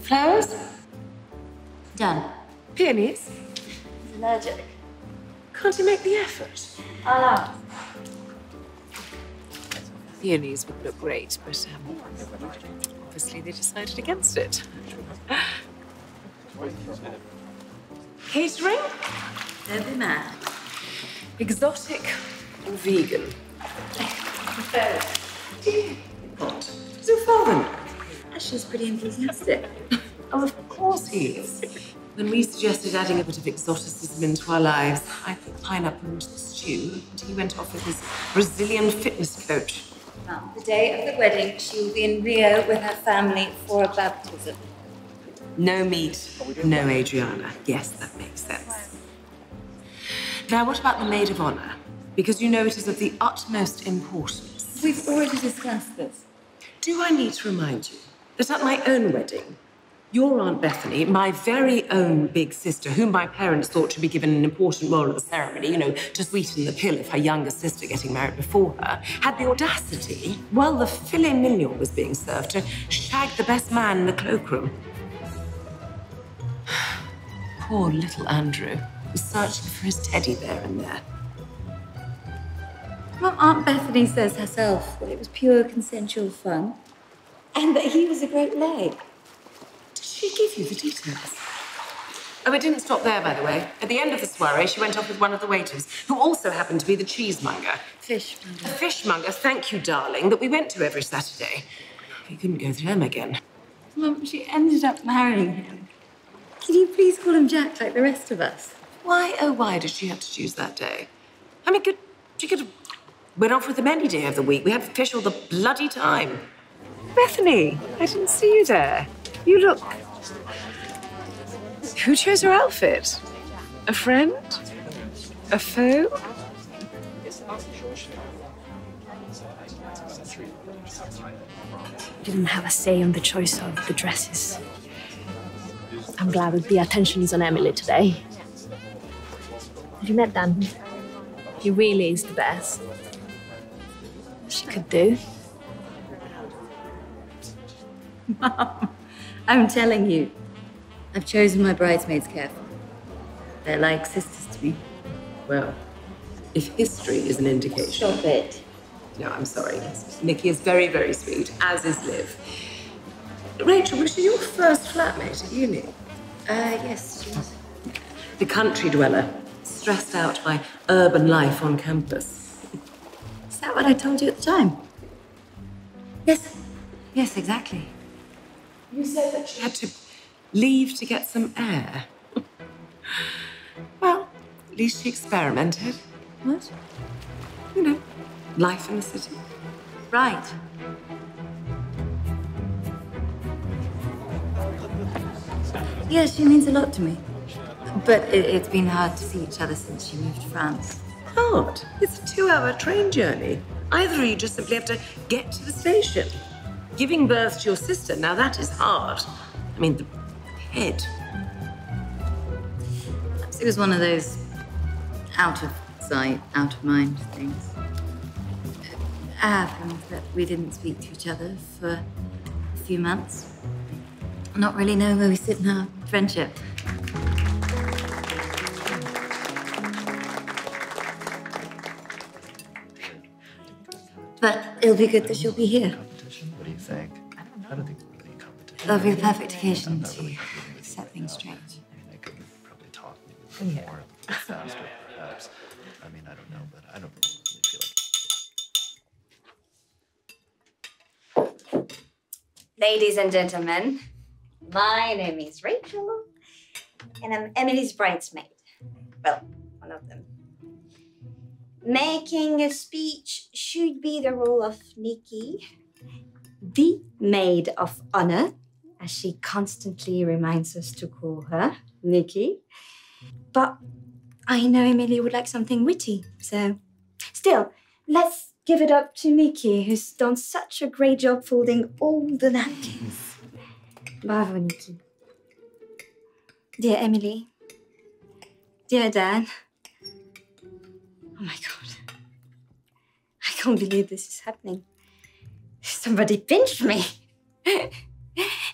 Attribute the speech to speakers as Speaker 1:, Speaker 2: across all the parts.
Speaker 1: Flowers?
Speaker 2: Done.
Speaker 1: Peonies?
Speaker 2: He's allergic.
Speaker 1: Can't you make the effort?
Speaker 2: I'll ask.
Speaker 1: Peonies would look great, but obviously they decided against it. Catering?
Speaker 2: Don't be mad.
Speaker 1: Exotic or vegan? What? So fun.
Speaker 2: She's pretty enthusiastic.
Speaker 1: Oh, of course he is. When we suggested adding a bit of exoticism into our lives, I put pineapple into the stew, and he went off with his Brazilian fitness coach.
Speaker 2: Well, the day of the wedding, she will be in Rio with her family for a baptism.
Speaker 1: No meat, no Adriana. Yes, that makes sense. Now, what about the maid of honor? Because you know it is of the utmost importance.
Speaker 2: We've already discussed this.
Speaker 1: Do I need to remind you that at my own wedding, your Aunt Bethany, my very own big sister, whom my parents thought should be given an important role at the ceremony, you know, to sweeten the pill of her younger sister getting married before her, had the audacity, while the filet mignon was being served, to shag the best man in the cloakroom. Poor little Andrew was searching for his teddy bear in there.
Speaker 2: Well, Aunt Bethany says herself that it was pure consensual fun and that he was a great leg.
Speaker 1: Did she give you the details? Oh, it didn't stop there, by the way. At the end of the soiree, she went off with one of the waiters, who also happened to be the cheesemonger.
Speaker 2: Fishmonger.
Speaker 1: The fishmonger, thank you, darling, that we went to every Saturday. We couldn't go through them again.
Speaker 2: Mum, she ended up marrying him. Can you please call him Jack like the rest of us?
Speaker 1: Why, oh, why did she have to choose that day? I mean, she could have went off with him any day of the week. We had fish all the bloody time. Bethany, I didn't see you there. You look... Who chose her outfit? A friend? A foe?
Speaker 3: Didn't have a say on the choice of the dresses. I'm glad that the attention is on Emily today. Have you met Dan? He really is the best. She could do.
Speaker 2: Mum, I'm telling you, I've chosen my bridesmaids carefully. They're like sisters to me.
Speaker 1: Well, if history is an indication...
Speaker 2: Stop it.
Speaker 1: No, I'm sorry. Nikki is very, very sweet, as is Liv. Rachel, was she your first flatmate at uni?
Speaker 2: Yes, she was.
Speaker 1: The country dweller, stressed out by urban life on campus.
Speaker 2: Is that what I told you at the time? Yes. Yes, exactly.
Speaker 1: You said that she had to leave to get some air. Well, at least she experimented.
Speaker 2: What?
Speaker 1: You know, life in the city.
Speaker 2: Right. Yeah, she means a lot to me. But it's been hard to see each other since she moved to France.
Speaker 1: Hard? It's a 2-hour train journey. Either you just simply have to get to the station. Giving birth to your sister, now that is hard. I mean, the head.
Speaker 2: Perhaps it was one of those out of sight, out of mind things. It happened that we didn't speak to each other for a few months. Not really knowing where we sit in our friendship. But it'll be good that she'll be here.
Speaker 4: What do you think? I don't think we're really a competition.
Speaker 2: That'll be the perfect occasion to set things straight.
Speaker 4: I could probably talk maybe a little more, a little faster, perhaps. I mean, I don't know, but I don't really feel like...
Speaker 5: Ladies and gentlemen, my name is Rachel, and I'm Emily's bridesmaid. Well, one of them. Making a speech should be the role of Nikki, the maid of honor, as she constantly reminds us to call her, Nikki. But I know Emily would like something witty, so still, let's give it up to Nikki, who's done such a great job folding all the napkins. Bravo, Nikki. Dear Emily, dear Dan, oh my God, I can't believe this is happening. Somebody pinched me.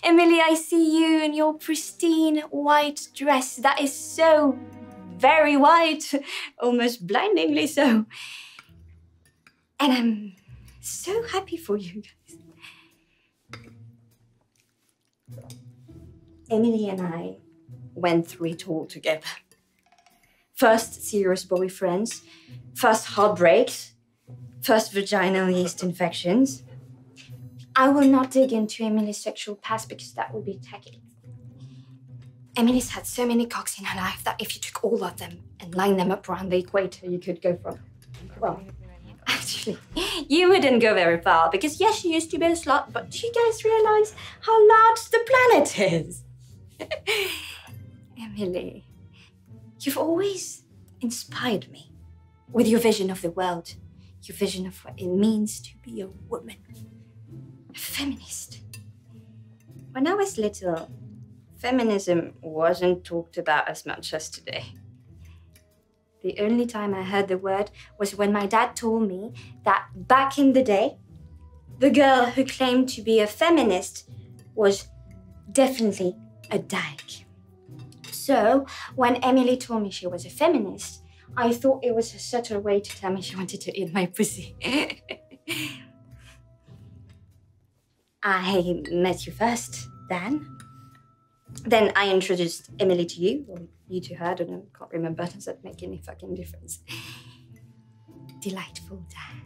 Speaker 5: Emily, I see you in your pristine white dress. That is so very white, almost blindingly so. And I'm so happy for you guys. Emily and I went through it all together. First serious boyfriends, first heartbreaks, first vaginal yeast infections. I will not dig into Emily's sexual past because that would be tacky. Emily's had so many cocks in her life that if you took all of them and lined them up around the equator, you could go from, well, actually, you wouldn't go very far because yes, she used to be a slut, but do you guys realize how large the planet is? Emily, you've always inspired me with your vision of the world, your vision of what it means to be a woman, a feminist. When I was little, feminism wasn't talked about as much as today. The only time I heard the word was when my dad told me that back in the day, the girl who claimed to be a feminist was definitely a dyke. So when Emily told me she was a feminist, I thought it was a subtle way to tell me she wanted to eat my pussy. I met you first, Dan. Then I introduced Emily to you, or you to her, I don't know, can't remember, does that make any fucking difference? Delightful, Dan.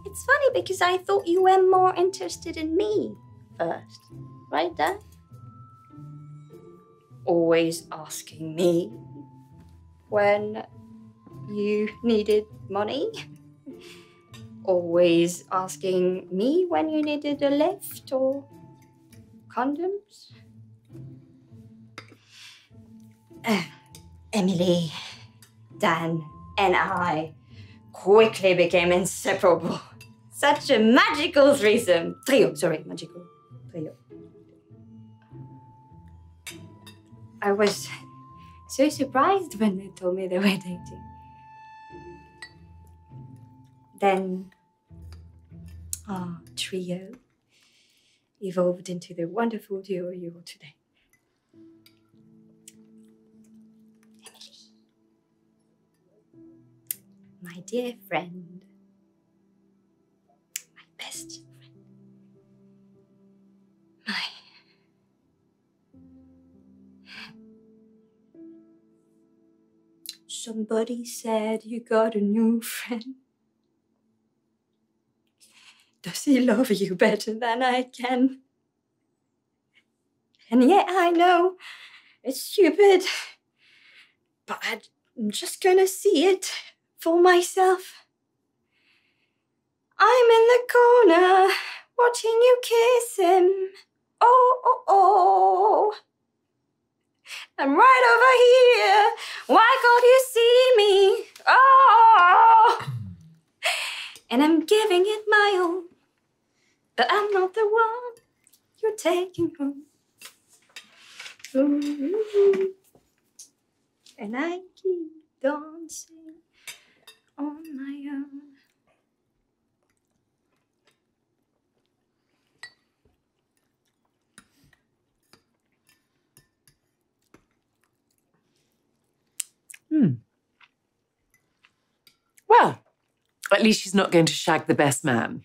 Speaker 5: It's funny because I thought you were more interested in me first, right, Dan? Always asking me when you needed money. Always asking me when you needed a lift or condoms. Emily, Dan, and I quickly became inseparable. Such a magical threesome. Magical trio. I was so surprised when they told me they were dating. Then our trio evolved into the wonderful duo you are today. Emily, my dear friend, my best friend, my... Somebody said you got a new friend. Does he love you better than I can? And yet I know it's stupid, but I'm just gonna see it for myself. I'm in the corner watching you kiss him. Oh, oh, oh. I'm right over here. Why can't you see me? Oh. And I'm giving it my all. But I'm not the one you're taking home. Ooh. And I keep dancing on my own.
Speaker 1: Well, at least she's not going to shag the best man.